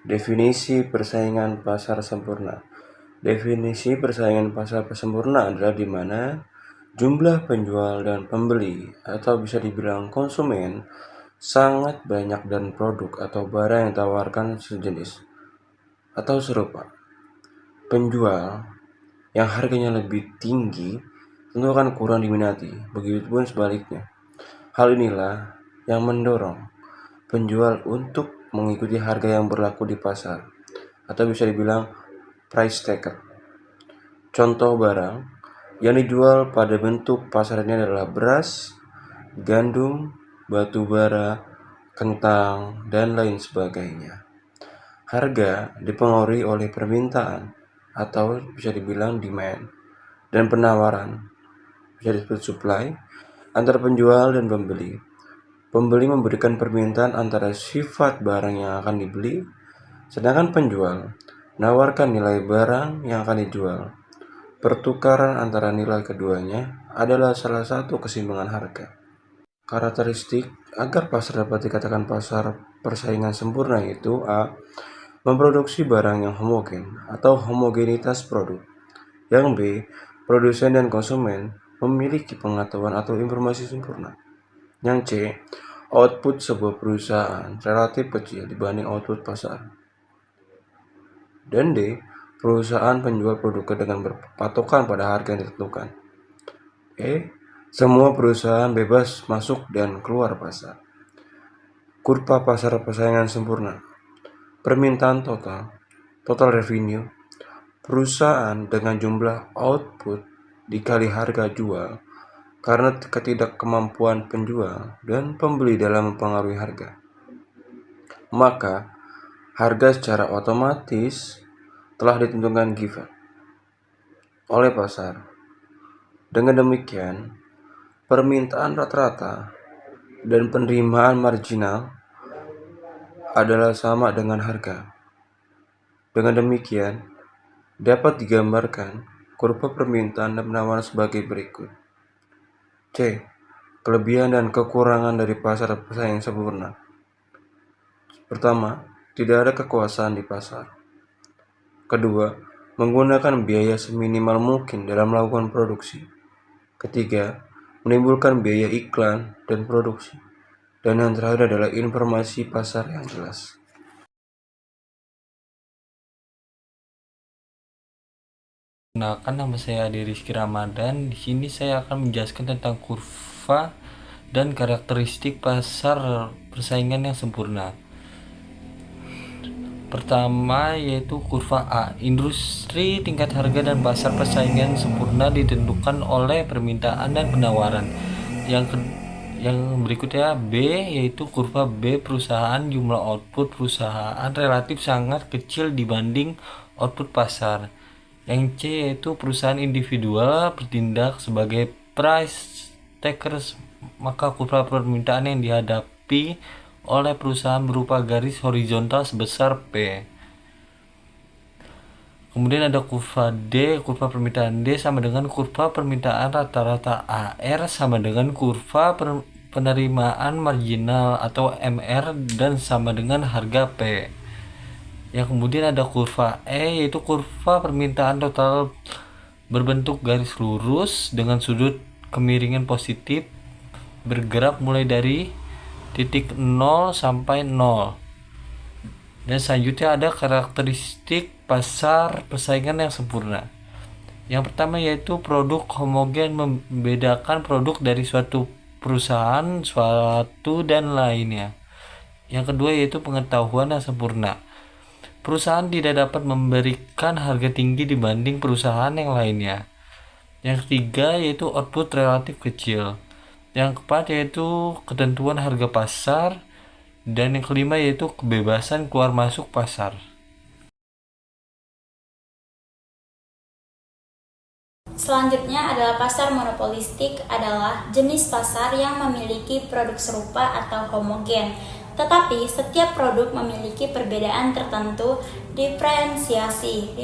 Definisi persaingan pasar sempurna. Definisi persaingan pasar sempurna adalah di mana jumlah penjual dan pembeli, atau bisa dibilang konsumen, sangat banyak dan produk atau barang yang ditawarkan sejenis atau serupa. Penjual yang harganya lebih tinggi tentu akan kurang diminati, begitupun sebaliknya. Hal inilah yang mendorong penjual untuk mengikuti harga yang berlaku di pasar, atau bisa dibilang price taker. Contoh barang yang dijual pada bentuk pasar ini adalah beras, gandum, batu bara, kentang, dan lain sebagainya. Harga dipengaruhi oleh permintaan atau bisa dibilang demand dan penawaran, bisa disebut supply, antara penjual dan pembeli. Pembeli memberikan permintaan antara sifat barang yang akan dibeli, sedangkan penjual menawarkan nilai barang yang akan dijual. Pertukaran antara nilai keduanya adalah salah satu keseimbangan harga. Karakteristik agar pasar dapat dikatakan pasar persaingan sempurna itu: A. Memproduksi barang yang homogen atau homogenitas produk. Yang B. Produsen dan konsumen memiliki pengetahuan atau informasi sempurna. Yang C. Output sebuah perusahaan relatif kecil dibanding output pasar. Dan D. Perusahaan penjual produknya dengan berpatokan pada harga yang ditentukan. E. Semua perusahaan bebas masuk dan keluar pasar. Kurva pasar persaingan sempurna. Permintaan total revenue, perusahaan dengan jumlah output dikali harga jual karena ketidakkemampuan penjual dan pembeli dalam mempengaruhi harga. Maka, harga secara otomatis telah ditentukan given oleh pasar. Dengan demikian, permintaan rata-rata dan penerimaan marginal adalah sama dengan harga. Dengan demikian, dapat digambarkan kurva permintaan dan penawaran sebagai berikut. C. Kelebihan dan kekurangan dari pasar persaingan sempurna. Pertama, tidak ada kekuasaan di pasar. Kedua, menggunakan biaya seminimal mungkin dalam melakukan produksi. Ketiga, menimbulkan biaya iklan dan produksi. Dan yang terakhir adalah informasi pasar yang jelas. Perkenalkan, nama saya Ade Rizky Ramadan. Di sini saya akan menjelaskan tentang kurva dan karakteristik pasar persaingan yang sempurna. Pertama yaitu kurva A. Industri tingkat harga dan pasar persaingan sempurna ditentukan oleh permintaan dan penawaran. Yang berikutnya B yaitu kurva B. Perusahaan jumlah output perusahaan relatif sangat kecil dibanding output pasar. Yang C yaitu perusahaan individual bertindak sebagai price takers, maka kurva permintaan yang dihadapi oleh perusahaan berupa garis horizontal sebesar P. Kemudian ada kurva D. Kurva permintaan D sama dengan kurva permintaan rata-rata AR sama dengan kurva penerimaan marginal atau MR dan sama dengan harga P. Yang kemudian ada kurva E yaitu kurva permintaan total berbentuk garis lurus dengan sudut kemiringan positif bergerak mulai dari titik 0 sampai 0. Dan selanjutnya ada karakteristik pasar persaingan yang sempurna. Yang pertama yaitu produk homogen, membedakan produk dari suatu perusahaan, suatu dan lainnya. Yang kedua yaitu pengetahuan yang sempurna. Perusahaan tidak dapat memberikan harga tinggi dibanding perusahaan yang lainnya. Yang ketiga yaitu output relatif kecil. Yang keempat yaitu ketentuan harga pasar. Dan yang kelima yaitu kebebasan keluar masuk pasar. Selanjutnya adalah pasar monopolistik, adalah jenis pasar yang memiliki produk serupa atau homogen, tetapi setiap produk memiliki perbedaan tertentu. Diferensiasi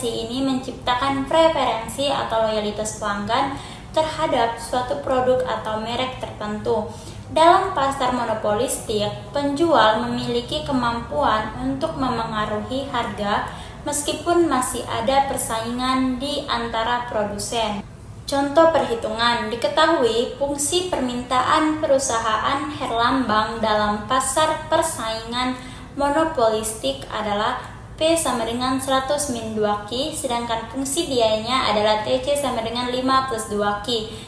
ini menciptakan preferensi atau loyalitas pelanggan terhadap suatu produk atau merek tertentu. Dalam pasar monopolistik, penjual memiliki kemampuan untuk memengaruhi harga meskipun masih ada persaingan di antara produsen. Contoh perhitungan, diketahui fungsi permintaan perusahaan Herlambang dalam pasar persaingan monopolistik adalah P sama dengan 100 min 2Q, sedangkan fungsi biayanya adalah TC sama dengan 5 plus 2Q.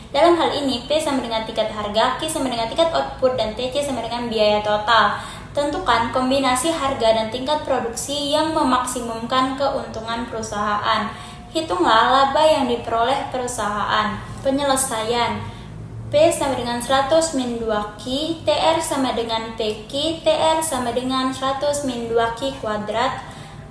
Dalam hal ini, P sama dengan tingkat harga, Q sama dengan tingkat output, dan TC sama dengan biaya total. Tentukan kombinasi harga dan tingkat produksi yang memaksimumkan keuntungan perusahaan. Hitunglah laba yang diperoleh perusahaan. Penyelesaian P sama dengan 100 min 2Q, TR sama dengan PQ, TR sama dengan 100 min 2Q kuadrat,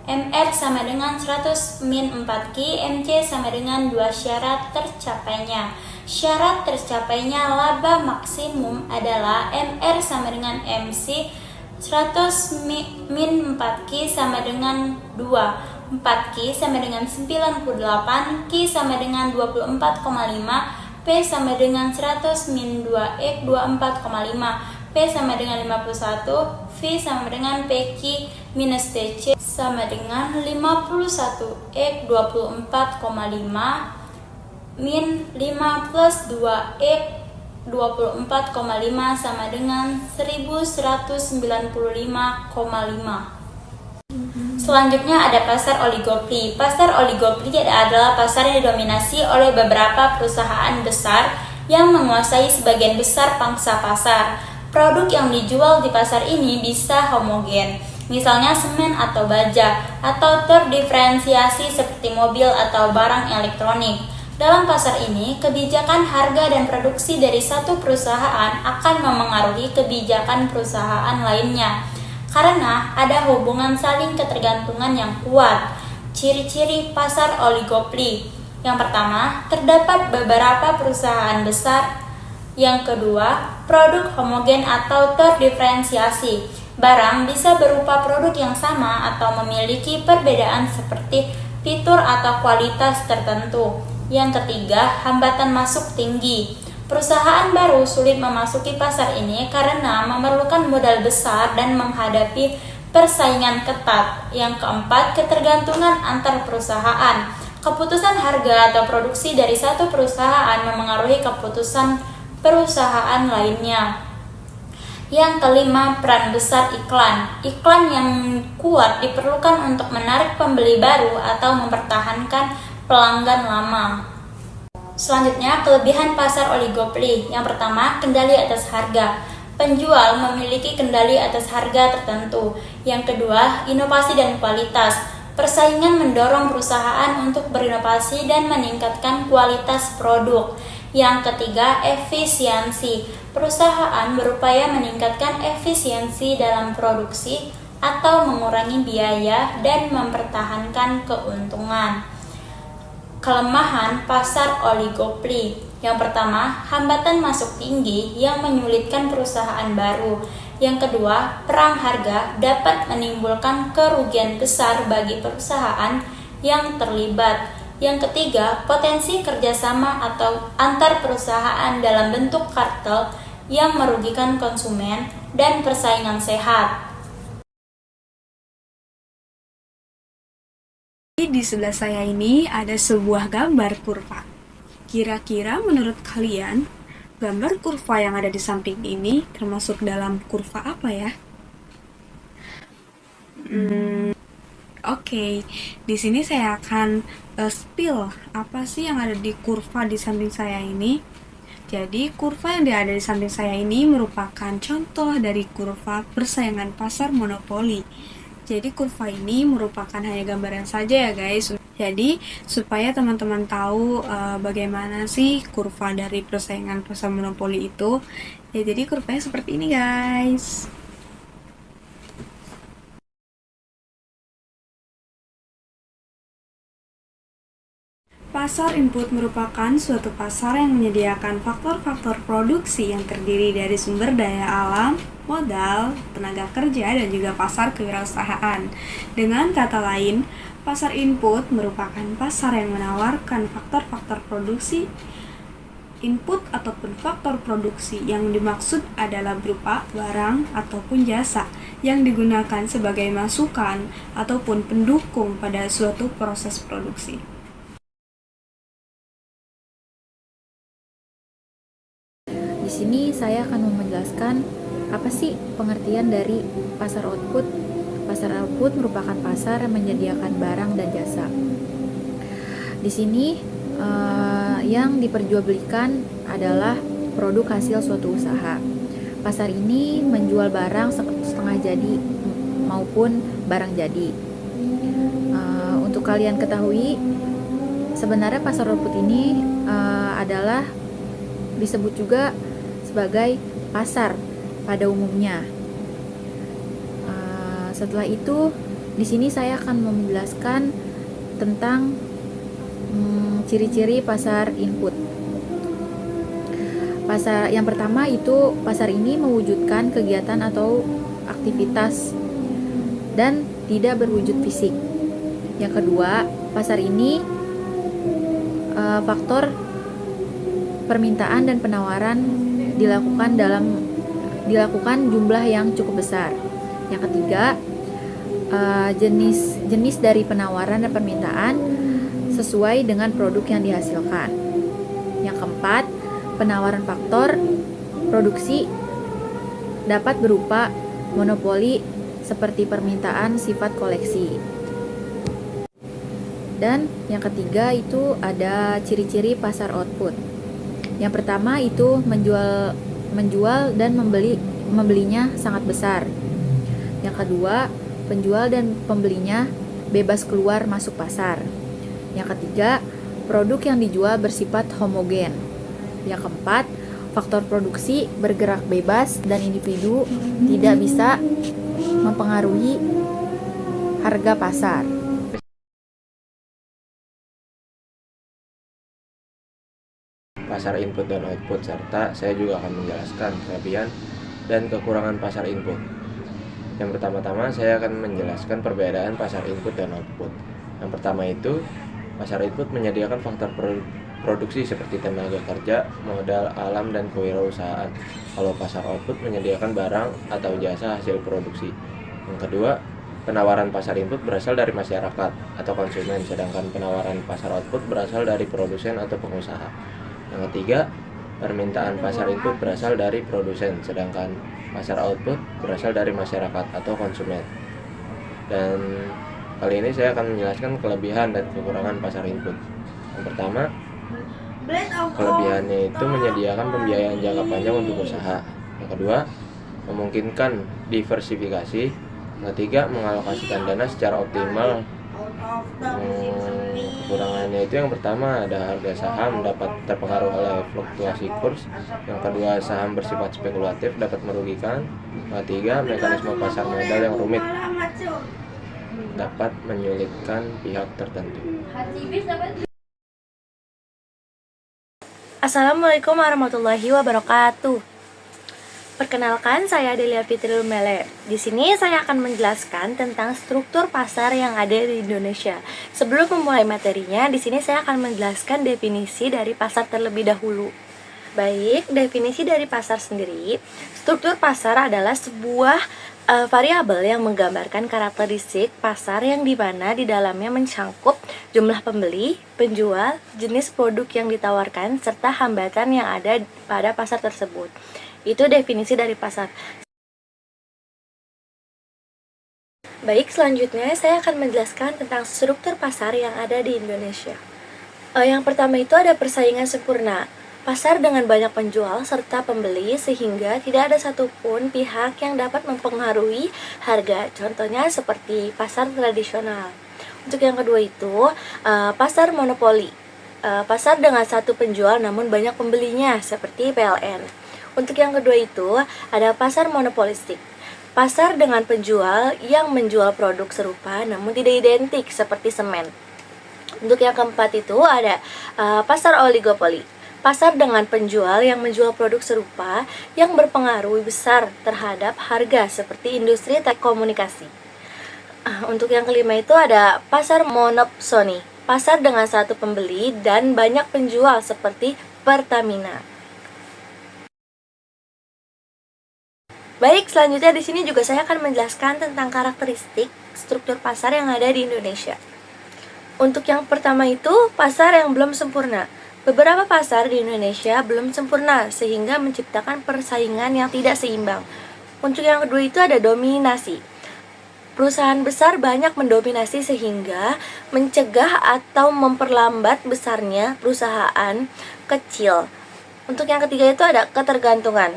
MR sama dengan 100 min 4Q, MC sama dengan 2 syarat tercapainya. Syarat tercapainya laba maksimum adalah MR sama dengan MC, 100 min 4Q sama dengan 2, 4Q sama dengan 98, Q sama dengan 24,5, P sama dengan 100 min 2X 24,5, P sama dengan 51, V sama dengan PQ minus TC sama dengan 51 X 24,5 min 5 plus 2 X 24,5 sama dengan 1195,5. Selanjutnya ada pasar oligopoli. Pasar oligopoli adalah pasar yang didominasi oleh beberapa perusahaan besar yang menguasai sebagian besar pangsa pasar. Produk yang dijual di pasar ini bisa homogen, misalnya semen atau baja, atau terdiferensiasi seperti mobil atau barang elektronik. Dalam pasar ini, kebijakan harga dan produksi dari satu perusahaan akan memengaruhi kebijakan perusahaan lainnya, karena ada hubungan saling ketergantungan yang kuat. Ciri-ciri pasar oligopoli: yang pertama, terdapat beberapa perusahaan besar. Yang kedua, produk homogen atau terdiferensiasi. Barang bisa berupa produk yang sama atau memiliki perbedaan seperti fitur atau kualitas tertentu. Yang ketiga, hambatan masuk tinggi. Perusahaan baru sulit memasuki pasar ini karena memerlukan modal besar dan menghadapi persaingan ketat. Yang keempat, ketergantungan antar perusahaan. Keputusan harga atau produksi dari satu perusahaan memengaruhi keputusan perusahaan lainnya. Yang kelima, peran besar iklan. Iklan yang kuat diperlukan untuk menarik pembeli baru atau mempertahankan pelanggan lama. Selanjutnya, kelebihan pasar oligopoli. Yang pertama, kendali atas harga. Penjual memiliki kendali atas harga tertentu. Yang kedua, inovasi dan kualitas. Persaingan mendorong perusahaan untuk berinovasi dan meningkatkan kualitas produk. Yang ketiga, efisiensi. Perusahaan berupaya meningkatkan efisiensi dalam produksi atau mengurangi biaya dan mempertahankan keuntungan. Kelemahan pasar oligopoli. Yang pertama, hambatan masuk tinggi yang menyulitkan perusahaan baru. Yang kedua, perang harga dapat menimbulkan kerugian besar bagi perusahaan yang terlibat. Yang ketiga, potensi kerjasama atau antar perusahaan dalam bentuk kartel yang merugikan konsumen dan persaingan sehat. Di sebelah saya ini ada sebuah gambar kurva. Kira-kira menurut kalian, gambar kurva yang ada di samping ini termasuk dalam kurva apa ya? Oke, di sini saya akan spill apa sih yang ada di kurva di samping saya ini. Jadi, kurva yang ada di samping saya ini merupakan contoh dari kurva persaingan pasar monopoli. Jadi, kurva ini merupakan hanya gambaran saja ya guys. Jadi, supaya teman-teman tahu bagaimana sih kurva dari persaingan pasar monopoli itu. Ya, jadi kurvanya seperti ini guys. Pasar input merupakan suatu pasar yang menyediakan faktor-faktor produksi yang terdiri dari sumber daya alam, modal, tenaga kerja, dan juga pasar kewirausahaan. Dengan kata lain, pasar input merupakan pasar yang menawarkan faktor-faktor produksi Input ataupun faktor produksi yang dimaksud adalah berupa barang ataupun jasa yang digunakan sebagai masukan ataupun pendukung pada suatu proses produksi. Di sini saya akan menjelaskan apa sih pengertian dari pasar output. Pasar output merupakan pasar yang menyediakan barang dan jasa. Di sini yang diperjualbelikan adalah produk hasil suatu usaha. Pasar ini menjual barang setengah jadi maupun barang jadi. Untuk kalian ketahui, sebenarnya pasar output ini adalah disebut juga sebagai pasar pada umumnya. Setelah itu, di sini saya akan menjelaskan tentang ciri-ciri pasar input. Pasar yang pertama itu pasar ini mewujudkan kegiatan atau aktivitas dan tidak berwujud fisik. Yang kedua, pasar ini faktor permintaan dan penawaran dilakukan jumlah yang cukup besar. Yang ketiga, jenis dari penawaran dan permintaan sesuai dengan produk yang dihasilkan. Yang keempat, penawaran faktor produksi dapat berupa monopoli seperti permintaan sifat koleksi. Dan yang ketiga itu ada ciri-ciri pasar output. Yang pertama itu menjual dan membelinya sangat besar. Yang kedua, penjual dan pembelinya bebas keluar masuk pasar. Yang ketiga, produk yang dijual bersifat homogen. Yang keempat, faktor produksi bergerak bebas dan individu tidak bisa mempengaruhi harga pasar. Pasar input dan output, serta saya juga akan menjelaskan kelebihan dan kekurangan pasar input. Yang pertama-tama saya akan menjelaskan perbedaan pasar input dan output. Yang pertama itu, pasar input menyediakan faktor produksi seperti tenaga kerja, modal, alam, dan kewirausahaan. Kalau pasar output menyediakan barang atau jasa hasil produksi. Yang kedua, penawaran pasar input berasal dari masyarakat atau konsumen, sedangkan penawaran pasar output berasal dari produsen atau pengusaha. Yang ketiga, permintaan pasar input berasal dari produsen, sedangkan pasar output berasal dari masyarakat atau konsumen. Dan kali ini saya akan menjelaskan kelebihan dan kekurangan pasar input. Yang pertama, kelebihannya itu menyediakan pembiayaan jangka panjang untuk usaha. Yang kedua, memungkinkan diversifikasi. Yang ketiga, mengalokasikan dana secara optimal. Kekurangannya itu yang pertama ada harga saham dapat terpengaruh oleh fluktuasi kurs. Yang kedua, saham bersifat spekulatif dapat merugikan. Yang ketiga, mekanisme pasar modal yang rumit dapat menyulitkan pihak tertentu. Assalamualaikum warahmatullahi wabarakatuh. Perkenalkan, saya Delia Fitri Lumele. Di sini saya akan menjelaskan tentang struktur pasar yang ada di Indonesia. Sebelum memulai materinya, di sini saya akan menjelaskan definisi dari pasar terlebih dahulu. Baik, definisi dari pasar sendiri. Struktur pasar adalah sebuah variabel yang menggambarkan karakteristik pasar yang dimana di dalamnya mencangkup jumlah pembeli, penjual, jenis produk yang ditawarkan, serta hambatan yang ada pada pasar tersebut. Itu definisi dari pasar. Baik, selanjutnya saya akan menjelaskan tentang struktur pasar yang ada di Indonesia. Yang pertama itu ada persaingan sempurna. Pasar dengan banyak penjual serta pembeli sehingga tidak ada satupun pihak yang dapat mempengaruhi harga. Contohnya seperti pasar tradisional. Untuk yang kedua itu pasar monopoli. Pasar dengan satu penjual namun banyak pembelinya seperti PLN. Untuk yang kedua itu ada pasar monopolistik. Pasar dengan penjual yang menjual produk serupa namun tidak identik seperti semen. Untuk yang keempat itu ada pasar oligopoli. Pasar dengan penjual yang menjual produk serupa yang berpengaruh besar terhadap harga seperti industri telekomunikasi. Untuk yang kelima itu ada pasar monopsoni. Pasar dengan satu pembeli dan banyak penjual seperti Pertamina. Baik, selanjutnya di sini juga saya akan menjelaskan tentang karakteristik struktur pasar yang ada di Indonesia. Untuk yang pertama itu, pasar yang belum sempurna. Beberapa pasar di Indonesia belum sempurna sehingga menciptakan persaingan yang tidak seimbang. Untuk yang kedua itu ada dominasi. Perusahaan besar banyak mendominasi sehingga mencegah atau memperlambat besarnya perusahaan kecil. Untuk yang ketiga itu ada ketergantungan.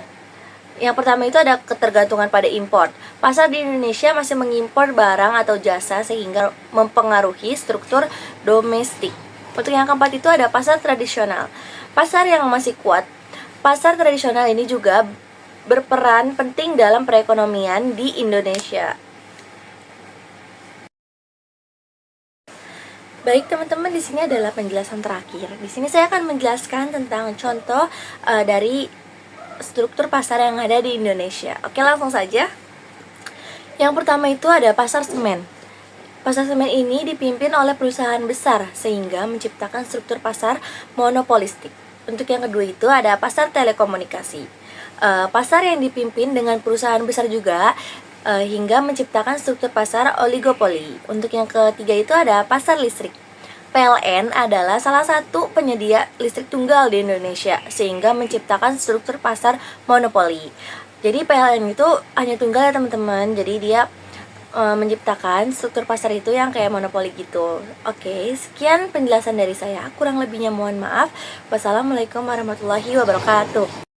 Yang pertama itu ada ketergantungan pada impor. Pasar di Indonesia masih mengimpor barang atau jasa sehingga mempengaruhi struktur domestik. Untuk yang keempat itu ada pasar tradisional. Pasar yang masih kuat. Pasar tradisional ini juga berperan penting dalam perekonomian di Indonesia. Baik teman-teman, di sini adalah penjelasan terakhir. Di sini saya akan menjelaskan tentang contoh dari struktur pasar yang ada di Indonesia. Oke, langsung saja. Yang pertama itu ada pasar semen. Pasar semen ini dipimpin oleh perusahaan besar sehingga menciptakan struktur pasar monopolistik. Untuk yang kedua itu ada pasar telekomunikasi. Pasar yang dipimpin dengan perusahaan besar juga hingga menciptakan struktur pasar oligopoli. Untuk yang ketiga itu ada pasar listrik. PLN adalah salah satu penyedia listrik tunggal di Indonesia sehingga menciptakan struktur pasar monopoli. Jadi PLN itu hanya tunggal ya teman-teman. Jadi dia menciptakan struktur pasar itu yang kayak monopoli gitu. Oke, sekian penjelasan dari saya. Kurang lebihnya mohon maaf. Wassalamualaikum warahmatullahi wabarakatuh.